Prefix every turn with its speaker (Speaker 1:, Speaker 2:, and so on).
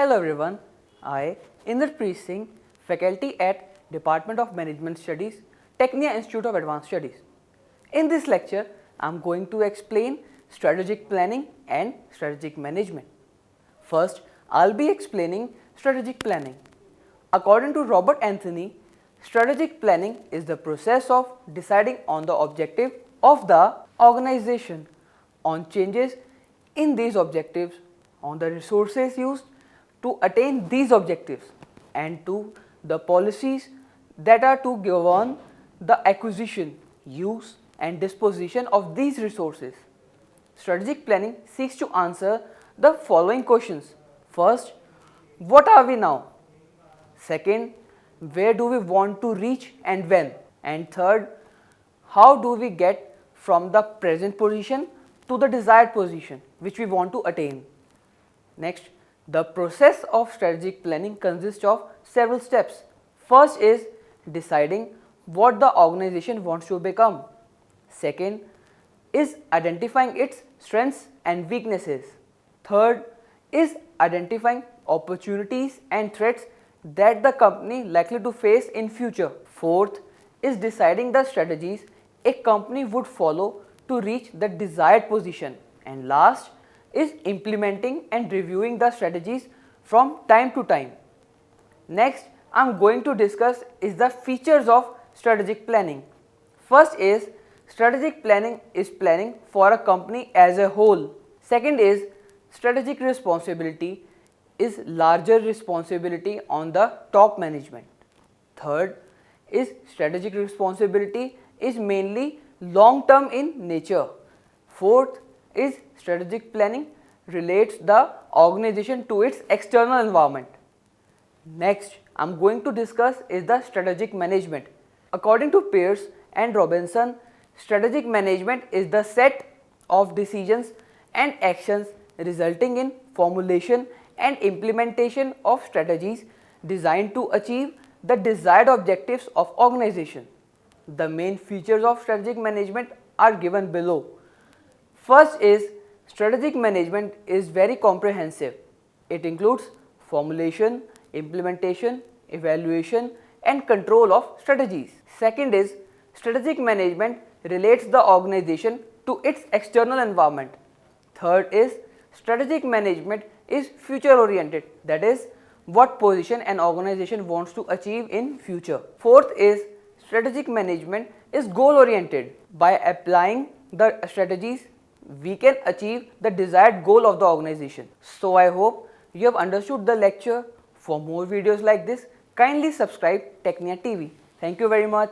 Speaker 1: Hello everyone, I, Inderpreet Singh, faculty at Department of Management Studies, Tecnia Institute of Advanced Studies. In this lecture, I am going to explain strategic planning and strategic management. First, I'll be explaining strategic planning. According to Robert Anthony, strategic planning is the process of deciding on the objective of the organization, on changes in these objectives, on the resources used to attain these objectives, and to the policies that are to govern the acquisition, use and disposition of these resources. Strategic planning seeks to answer the following questions. First, what are we now? Second, where do we want to reach and when? And third, how do we get from the present position to the desired position which we want to attain? Next, the process of strategic planning consists of several steps. First is deciding what the organization wants to become. Second is identifying its strengths and weaknesses. Third is identifying opportunities and threats that the company likely to face in future. Fourth is deciding the strategies a company would follow to reach the desired position. And last is implementing and reviewing the strategies from time to time. Next, I am going to discuss is the features of strategic planning. First is strategic planning is planning for a company as a whole. Second is strategic responsibility is larger responsibility on the top management. Third is strategic responsibility is mainly long term in nature. Fourth is strategic planning relates the organization to its external environment. Next, I am going to discuss is the strategic management. According to Pierce and Robinson, strategic management is the set of decisions and actions resulting in formulation and implementation of strategies designed to achieve the desired objectives of organization. The main features of strategic management are given below. First is strategic management is very comprehensive. It includes formulation, implementation, evaluation and control of strategies. Second is strategic management relates the organization to its external environment. Third is strategic management is future oriented, that is what position an organization wants to achieve in future. Fourth is strategic management is goal oriented. By applying the strategies we can achieve the desired goal of the organization. So I hope you have understood the lecture. For more videos like this, kindly subscribe Tecnia TV. Thank you very much.